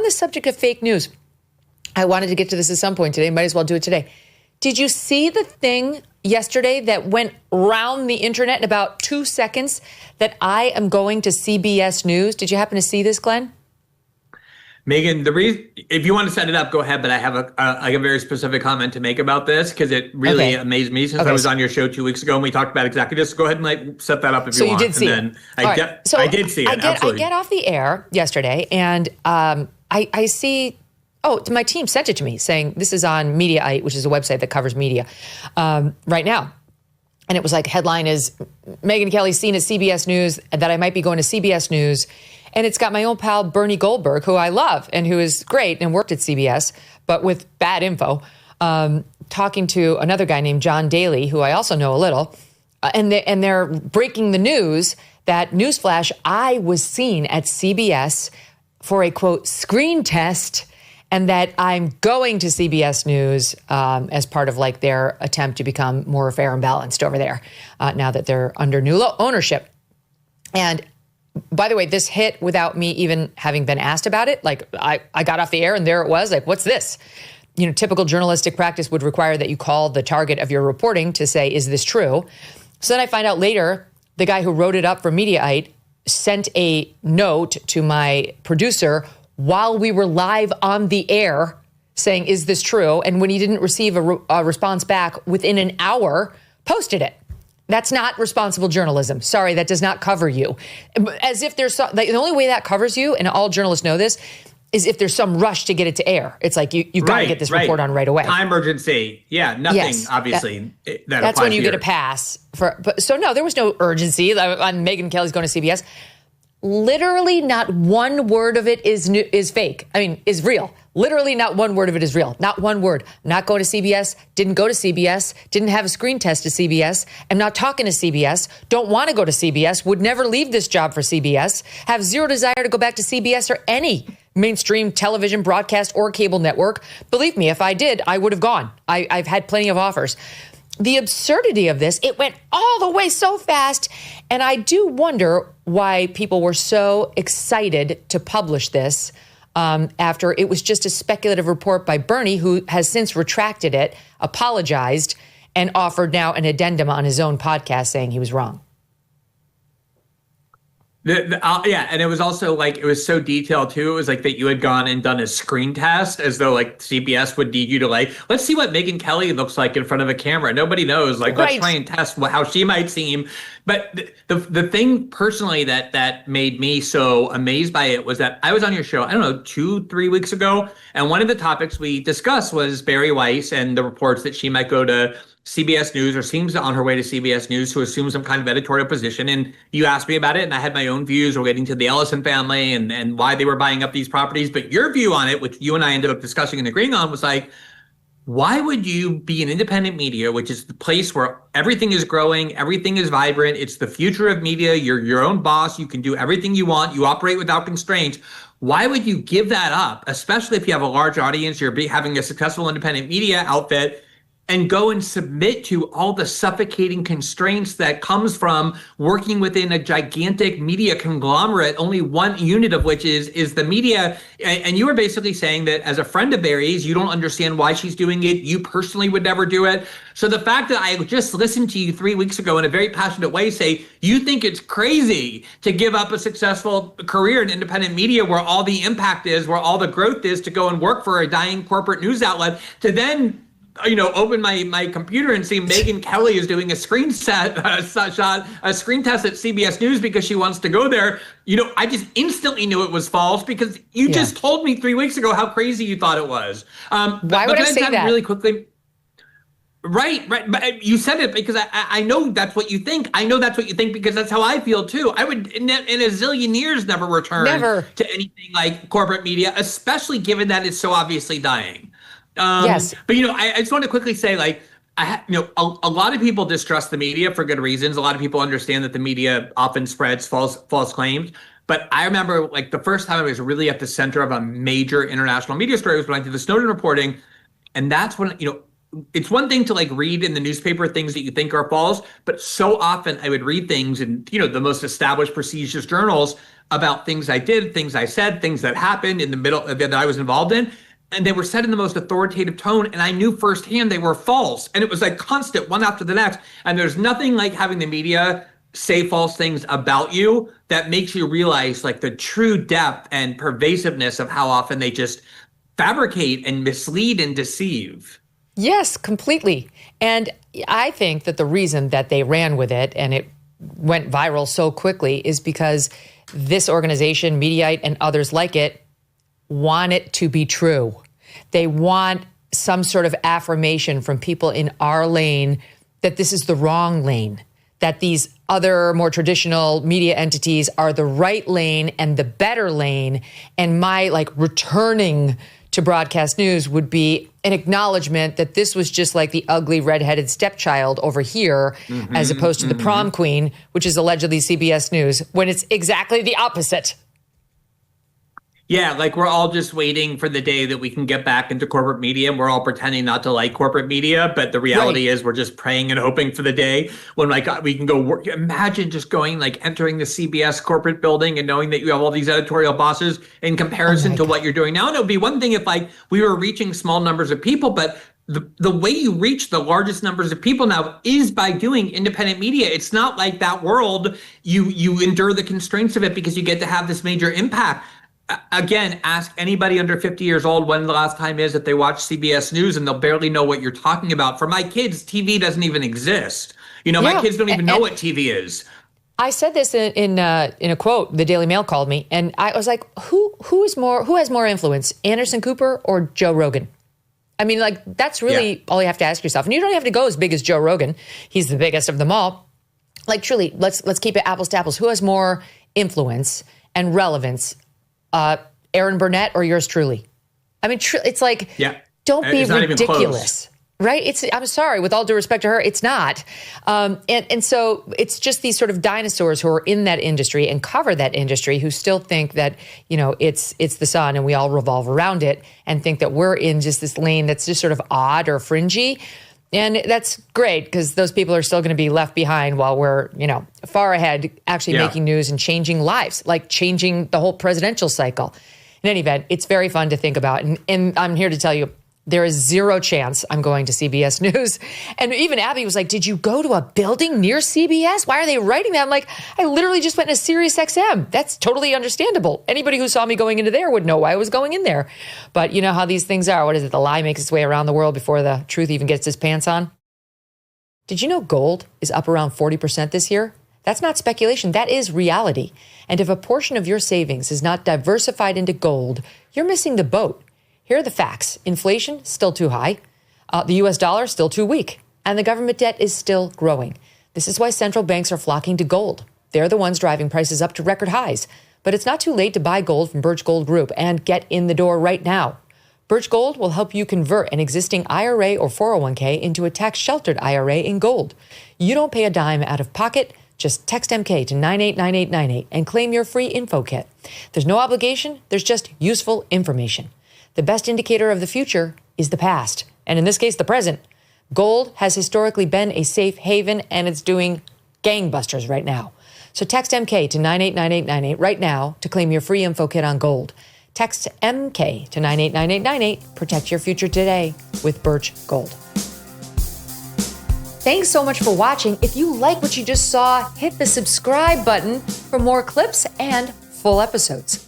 the subject of fake news, I wanted to get to this at some point today. Might as well do it today. Did you see the thing yesterday that went round the internet in about 2 seconds that I am going to CBS News? Did you happen to see this, Glenn? Megyn, the reason, if you want to set it up, go ahead. But I have a very specific comment to make about this because it really amazed me since I was on your show 2 weeks ago and we talked about exactly this. Go ahead and set that up if you want. So you did see it. I did see it. Absolutely. I get off the air yesterday and I see. Oh, my team sent it to me saying this is on Mediaite, which is a website that covers media right now. And it was like, headline is Megyn Kelly seen at CBS News, that I might be going to CBS News. And it's got my old pal Bernie Goldberg, who I love and who is great and worked at CBS, but with bad info, talking to another guy named John Daly, who I also know a little. And they're breaking the news that, newsflash, I was seen at CBS for a, quote, screen test, and that I'm going to CBS News as part of like their attempt to become more fair and balanced over there now that they're under new ownership. And by the way, this hit without me even having been asked about it. Like I got off the air and there it was. Like, what's this? You know, typical journalistic practice would require that you call the target of your reporting to say, is this true? So then I find out later, the guy who wrote it up for Mediaite sent a note to my producer while we were live on the air saying, is this true? And when he didn't receive a response back within an hour, posted it. That's not responsible journalism. Sorry, that does not cover you. As if there's the only way that covers you, and all journalists know this, is if there's some rush to get it to air. It's like you've got to get this report on right away. Time urgency. Yeah, nothing, obviously. That's when you get a pass. So no, there was no urgency on Megyn Kelly's going to CBS. Literally not one word of it is fake. I mean, is real. Literally not one word of it is real. Not one word. Not going to CBS. Didn't go to CBS. Didn't have a screen test at CBS. I'm not talking to CBS. Don't want to go to CBS. Would never leave this job for CBS. Have zero desire to go back to CBS or any mainstream television broadcast or cable network. Believe me, if I did, I would have gone. I've had plenty of offers. The absurdity of this, it went all the way so fast. And I do wonder why people were so excited to publish this after it was just a speculative report by Bernie, who has since retracted it, apologized, and offered now an addendum on his own podcast saying he was wrong. And it was also like, it was so detailed too. It was like that you had gone and done a screen test as though like CBS would need you to like, let's see what Megyn Kelly looks like in front of a camera. Nobody knows. Like, let's try and test how she might seem. But the thing personally that made me so amazed by it was that I was on your show, I don't know, 2-3 weeks ago. And one of the topics we discussed was Barry Weiss and the reports that she might go to CBS News or seems on her way to CBS News to assume some kind of editorial position. And you asked me about it and I had my own views relating to the Ellison family and why they were buying up these properties. But your view on it, which you and I ended up discussing and agreeing on, was like, why would you be an independent media, which is the place where everything is growing, everything is vibrant, it's the future of media, you're your own boss, you can do everything you want, you operate without constraints. Why would you give that up, especially if you have a large audience, you're having a successful independent media outfit, and go and submit to all the suffocating constraints that comes from working within a gigantic media conglomerate, only one unit of which is the media. And you were basically saying that as a friend of Barry's, you don't understand why she's doing it. You personally would never do it. So the fact that I just listened to you 3 weeks ago in a very passionate way say, you think it's crazy to give up a successful career in independent media where all the impact is, where all the growth is, to go and work for a dying corporate news outlet, to then open my computer and see Megyn Kelly is doing a screen test at CBS News because she wants to go there. I just instantly knew it was false because you just told me 3 weeks ago how crazy you thought it was. Why would I say that? Really quickly. Right. But you said it because I know that's what you think. I know that's what you think because that's how I feel too. I would in a zillion years never return to anything like corporate media, especially given that it's so obviously dying. Yes. But, I just want to quickly say, like, a lot of people distrust the media for good reasons. A lot of people understand that the media often spreads false claims. But I remember, like, the first time I was really at the center of a major international media story was when I did the Snowden reporting. And that's when, it's one thing to like read in the newspaper things that you think are false, but so often I would read things in, the most established, prestigious journals about things I did, things I said, things that happened in the middle that I was involved in. And they were said in the most authoritative tone. And I knew firsthand they were false. And it was like constant, one after the next. And there's nothing like having the media say false things about you that makes you realize like the true depth and pervasiveness of how often they just fabricate and mislead and deceive. Yes, completely. And I think that the reason that they ran with it and it went viral so quickly is because this organization, Mediaite, and others like it, want it to be true. They want some sort of affirmation from people in our lane that this is the wrong lane, that these other more traditional media entities are the right lane and the better lane. And my returning to broadcast news would be an acknowledgement that this was just like the ugly redheaded stepchild over here, as opposed to the prom queen, which is allegedly CBS News, when it's exactly the opposite. Yeah, like we're all just waiting for the day that we can get back into corporate media, and we're all pretending not to like corporate media. But the reality is we're just praying and hoping for the day when we can go work. Imagine just going, entering the CBS corporate building and knowing that you have all these editorial bosses in comparison to what you're doing now. And it would be one thing if we were reaching small numbers of people, but the way you reach the largest numbers of people now is by doing independent media. It's not like that world. You endure the constraints of it because you get to have this major impact. Again, ask anybody under 50 years old when the last time is that they watch CBS News, and they'll barely know what you're talking about. For my kids, TV doesn't even exist. My kids don't even know what TV is. I said this in a quote. The Daily Mail called me, and I was like, who has more influence, Anderson Cooper or Joe Rogan? I mean, that's really all you have to ask yourself. And you don't have to go as big as Joe Rogan. He's the biggest of them all. Truly, let's keep it apples to apples. Who has more influence and relevance? Erin Burnett or yours truly? I mean, it's don't be ridiculous, right? I'm sorry, with all due respect to her, it's not. And so it's just these sort of dinosaurs who are in that industry and cover that industry who still think that, it's the sun and we all revolve around it, and think that we're in just this lane that's just sort of odd or fringy. And that's great because those people are still going to be left behind while we're, far ahead, actually making news and changing lives, like changing the whole presidential cycle. In any event, it's very fun to think about. And I'm here to tell you, there is zero chance I'm going to CBS News. And even Abby was like, did you go to a building near CBS? Why are they writing that? I'm like, I literally just went to SiriusXM. That's totally understandable. Anybody who saw me going into there would know why I was going in there. But you know how these things are. What is it? The lie makes its way around the world before the truth even gets its pants on. Did you know gold is up around 40% this year? That's not speculation. That is reality. And if a portion of your savings is not diversified into gold, you're missing the boat. Here are the facts. Inflation, still too high. The U.S. dollar, still too weak. And the government debt is still growing. This is why central banks are flocking to gold. They're the ones driving prices up to record highs. But it's not too late to buy gold from Birch Gold Group and get in the door right now. Birch Gold will help you convert an existing IRA or 401k into a tax-sheltered IRA in gold. You don't pay a dime out of pocket. Just text MK to 989898 and claim your free info kit. There's no obligation. There's just useful information. The best indicator of the future is the past, and in this case, the present. Gold has historically been a safe haven, and it's doing gangbusters right now. So text MK to 989898 right now to claim your free info kit on gold. Text MK to 989898. Protect your future today with Birch Gold. Thanks so much for watching. If you like what you just saw, hit the subscribe button for more clips and full episodes.